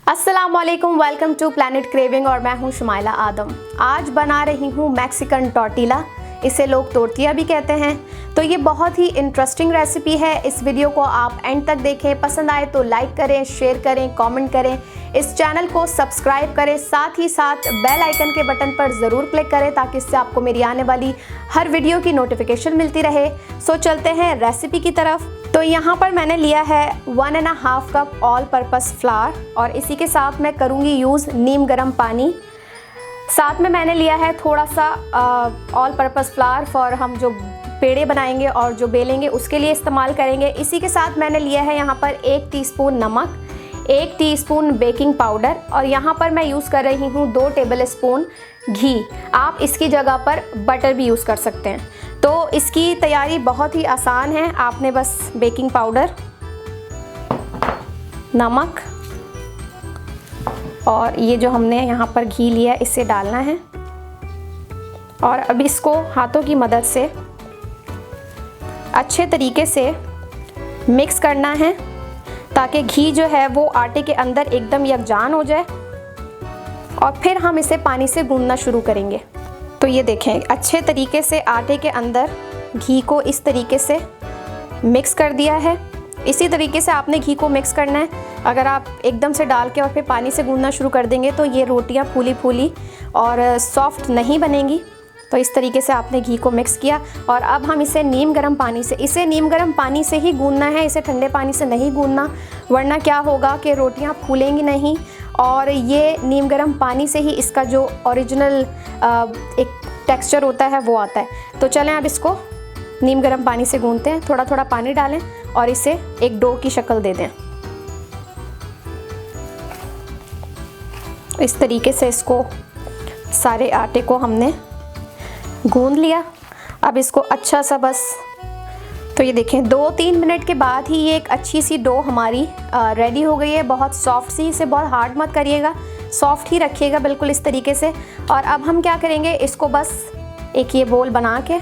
अस्सलामुअलैकुम, welcome to planet craving और मैं हूं शुमाइला आदम। आज बना रही हूं मैक्सिकन टॉर्टिला, इसे लोग टोर्टिया भी कहते हैं। तो ये बहुत ही इंटरेस्टिंग रेसिपी है। इस वीडियो को आप एंड तक देखें, पसंद आए तो लाइक करें, शेयर करें, कमेंट करें, इस चैनल को सब्सक्राइब करें, साथ ही साथ बेल आइकन के बटन पर ज़रूर क्लिक करें ताकि इससे आपको मेरी आने वाली हर वीडियो की नोटिफिकेशन मिलती रहे। सो चलते हैं रेसिपी की तरफ। तो यहाँ पर मैंने लिया है 1.5 कप ऑल पर्पस फ्लावर और इसी के साथ मैं करूँगी यूज़ नीम गर्म पानी। साथ में मैंने लिया है थोड़ा सा ऑल पर्पस फ्लावर फॉर हम जो पेड़े बनाएंगे और जो बेलेंगे उसके लिए इस्तेमाल करेंगे। इसी के साथ मैंने लिया है यहाँ पर 1 टीस्पून नमक, 1 टीस्पून बेकिंग पाउडर और यहाँ पर मैं यूज़ कर रही हूँ 2 टेबल स्पून घी। आप इसकी जगह पर बटर भी यूज़ कर सकते हैं। तो इसकी तैयारी बहुत ही आसान है। आपने बस बेकिंग पाउडर, नमक और ये जो हमने यहाँ पर घी लिया है इसे डालना है और अब इसको हाथों की मदद से अच्छे तरीके से मिक्स करना है ताकि घी जो है वो आटे के अंदर एकदम यकजान हो जाए और फिर हम इसे पानी से गूंदना शुरू करेंगे। तो ये देखें, अच्छे तरीके से आटे के अंदर घी को इस तरीके से मिक्स कर दिया है। इसी तरीके से आपने घी को मिक्स करना है। अगर आप एकदम से डाल के और फिर पानी से गूंदना शुरू कर देंगे तो ये रोटियां फूली फूली और सॉफ्ट नहीं बनेंगी। तो इस तरीके से आपने घी को मिक्स किया और अब हम इसे नीम गर्म पानी से ही गूंदना है। इसे ठंडे पानी से नहीं गूंदना, वरना क्या होगा कि रोटियां फूलेंगी नहीं और ये नीम गर्म पानी से ही इसका जो ओरिजिनल एक टेक्सचर होता है वो आता है। तो चलें अब इसको नीम गर्म पानी से गूंदते हैं। थोड़ा थोड़ा पानी डालें और इसे एक डो की शक्ल दे दें। इस तरीके से इसको सारे आटे को हमने गूंद लिया। अब इसको अच्छा सा बस, तो ये देखें 2-3 मिनट के बाद ही ये एक अच्छी सी डो हमारी रेडी हो गई है। बहुत सॉफ्ट सी, इसे बहुत हार्ड मत करिएगा, सॉफ्ट ही रखिएगा बिल्कुल इस तरीके से। और अब हम क्या करेंगे, इसको बस एक ये बोल बना के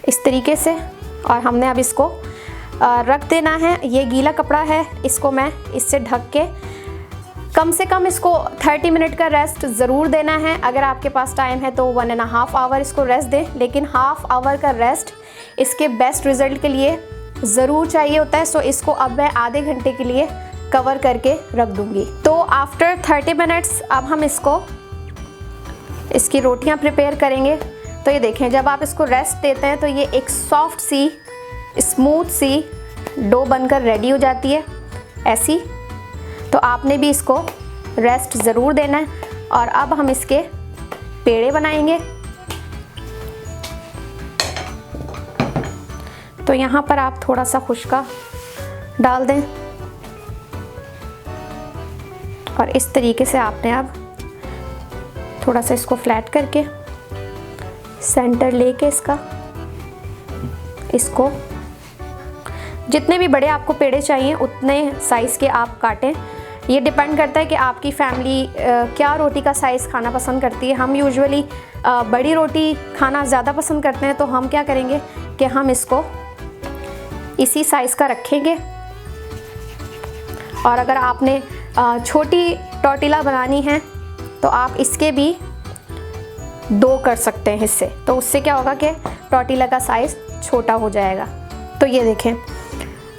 इस तरीके से और हमने अब इसको रख देना है। ये गीला कपड़ा है, इसको मैं इससे ढक के कम से कम इसको 30 मिनट का रेस्ट ज़रूर देना है। अगर आपके पास टाइम है तो 1.5 आवर इसको रेस्ट दें, लेकिन हाफ आवर का रेस्ट इसके बेस्ट रिज़ल्ट के लिए ज़रूर चाहिए होता है। सो इसको अब मैं आधे घंटे के लिए कवर करके रख दूँगी। तो आफ्टर 30 मिनट्स अब हम इसकी रोटियां प्रिपेयर करेंगे। तो ये देखें, जब आप इसको रेस्ट देते हैं तो ये एक सॉफ्ट सी स्मूथ सी डो बनकर रेडी हो जाती है ऐसी। तो आपने भी इसको रेस्ट ज़रूर देना है और अब हम इसके पेड़े बनाएंगे। तो यहाँ पर आप थोड़ा सा खुशका डाल दें और इस तरीके से आपने अब थोड़ा सा इसको फ्लैट करके सेंटर लेके इसको जितने भी बड़े आपको पेड़े चाहिए उतने साइज़ के आप काटें। ये डिपेंड करता है कि आपकी फैमिली क्या रोटी का साइज़ खाना पसंद करती है। हम यूजुअली बड़ी रोटी खाना ज़्यादा पसंद करते हैं, तो हम क्या करेंगे कि हम इसको इसी साइज़ का रखेंगे। और अगर आपने छोटी टॉर्टिला बनानी है तो आप इसके भी 2 कर सकते हैं हिस्से। तो उससे क्या होगा कि टॉर्टिला का साइज़ छोटा हो जाएगा। तो ये देखें,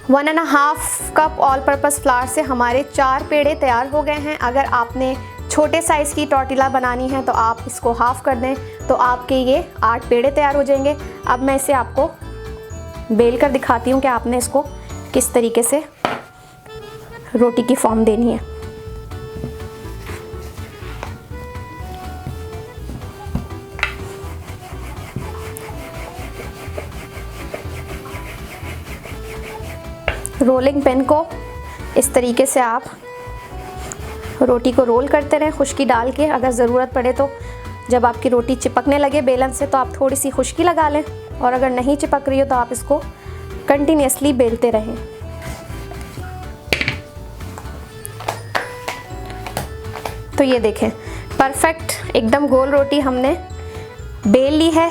1.5 कप ऑल पर्पस फ्लावर से हमारे 4 पेड़े तैयार हो गए हैं। अगर आपने छोटे साइज़ की टॉर्टिला बनानी है तो आप इसको हाफ़ कर दें तो आपके ये 8 पेड़े तैयार हो जाएंगे। अब मैं इसे आपको बेल कर दिखाती हूँ कि आपने इसको किस तरीके से रोटी की फॉर्म देनी है। रोलिंग पिन को इस तरीके से आप रोटी को रोल करते रहें खुश्की डाल के। अगर ज़रूरत पड़े तो जब आपकी रोटी चिपकने लगे बेलन से तो आप थोड़ी सी खुश्की लगा लें और अगर नहीं चिपक रही हो तो आप इसको कंटिन्यूसली बेलते रहें। तो ये देखें, परफेक्ट एकदम गोल रोटी हमने बेल ली है।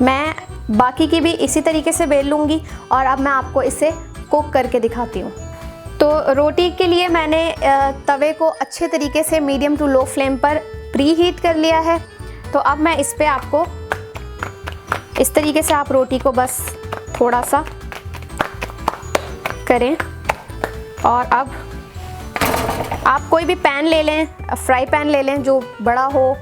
मैं बाकी की भी इसी तरीके से बेल लूँगी और अब मैं आपको इसे कुक करके दिखाती हूँ। तो रोटी के लिए मैंने तवे को अच्छे तरीके से मीडियम टू लो फ्लेम पर प्री हीट कर लिया है। तो अब मैं इस पे आपको इस तरीके से आप रोटी को बस थोड़ा सा करें। और अब आप कोई भी पैन ले लें, फ्राई पैन ले लें जो बड़ा हो,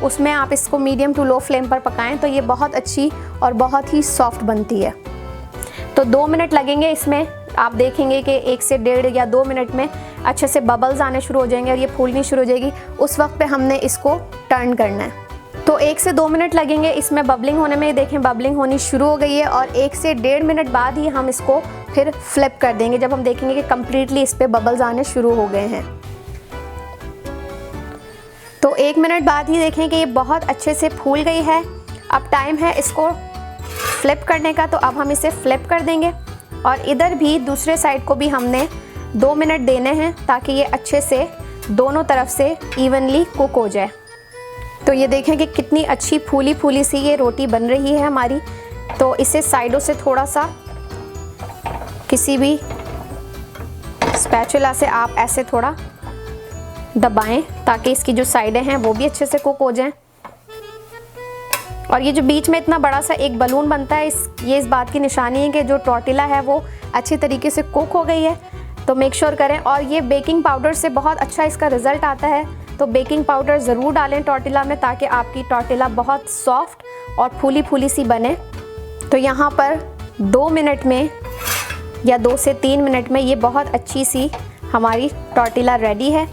उसमें आप इसको मीडियम टू लो फ्लेम पर पकाएं तो ये बहुत अच्छी और बहुत ही सॉफ्ट बनती है। तो 2 मिनट लगेंगे इसमें। आप देखेंगे कि 1 से 1.5 या 2 मिनट में अच्छे से बबल्स आने शुरू हो जाएंगे और ये फूलनी शुरू हो जाएगी। उस वक्त पे हमने इसको टर्न करना है। तो 1 से 2 मिनट लगेंगे इसमें बबलिंग होने में। देखें बबलिंग होनी शुरू हो गई है और 1 से 1.5 मिनट बाद ही हम इसको फिर फ्लिप कर देंगे, जब हम देखेंगे कि कम्प्लीटली इस पर बबल्स आने शुरू हो गए हैं। तो 1 मिनट बाद ही देखें कि ये बहुत अच्छे से फूल गई है। अब टाइम है इसको फ्लिप करने का, तो अब हम इसे फ्लिप कर देंगे। और इधर भी दूसरे साइड को भी हमने 2 मिनट देने हैं ताकि ये अच्छे से दोनों तरफ से इवनली कुक हो जाए। तो ये देखें कि कितनी अच्छी फूली फूली सी ये रोटी बन रही है हमारी। तो इसे साइडों से थोड़ा सा किसी भी स्पैचुला से आप ऐसे थोड़ा दबाएं ताकि इसकी जो साइडें हैं वो भी अच्छे से कुक हो जाएं। और ये जो बीच में इतना बड़ा सा एक बलून बनता है, ये इस बात की निशानी है कि जो टॉर्टिला है वो अच्छी तरीके से कुक हो गई है। तो मेक श्योर करें। और ये बेकिंग पाउडर से बहुत अच्छा इसका रिज़ल्ट आता है। तो बेकिंग पाउडर ज़रूर डालें टॉर्टिला में ताकि आपकी टॉर्टिला बहुत सॉफ्ट और फूली फूली सी बने। तो यहाँ पर 2 मिनट में या 2 से 3 मिनट में ये बहुत अच्छी सी हमारी टॉर्टिला रेडी है।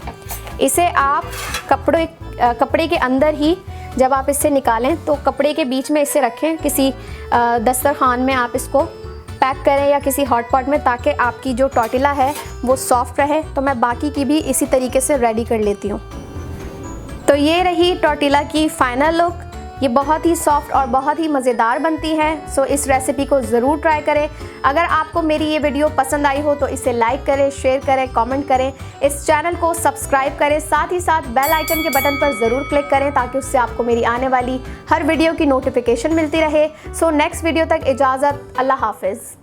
इसे आप कपड़े के अंदर ही जब आप इससे निकालें तो कपड़े के बीच में इसे रखें, किसी दस्तरखान में आप इसको पैक करें या किसी हॉट पॉट में, ताकि आपकी जो टॉर्टिला है वो सॉफ्ट रहे। तो मैं बाकी की भी इसी तरीके से रेडी कर लेती हूँ। तो ये रही टॉर्टिला की फाइनल लुक। ये बहुत ही सॉफ्ट और बहुत ही मज़ेदार बनती है। सो इस रेसिपी को ज़रूर ट्राई करें। अगर आपको मेरी ये वीडियो पसंद आई हो तो इसे लाइक करें, शेयर करें, कमेंट करें, इस चैनल को सब्सक्राइब करें, साथ ही साथ बेल आइकन के बटन पर ज़रूर क्लिक करें ताकि उससे आपको मेरी आने वाली हर वीडियो की नोटिफिकेशन मिलती रहे। सो नेक्स्ट वीडियो तक इजाज़त। अल्लाह हाफिज़।